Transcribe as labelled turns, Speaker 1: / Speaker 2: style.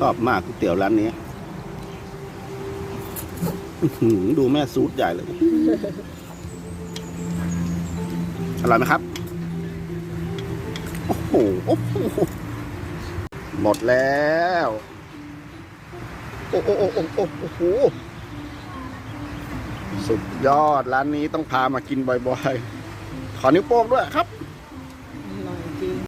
Speaker 1: อบมากก๋วยเตี๋ยวร้านนี้ดูแม่ซูดใหญ่เลยอร่อยไหมครับโอ้โหหมดแล้วโอ้โหสุดยอดร้านนี้ต้องพามากินบ่อยๆขอนิ้วโป้งด้วยครับ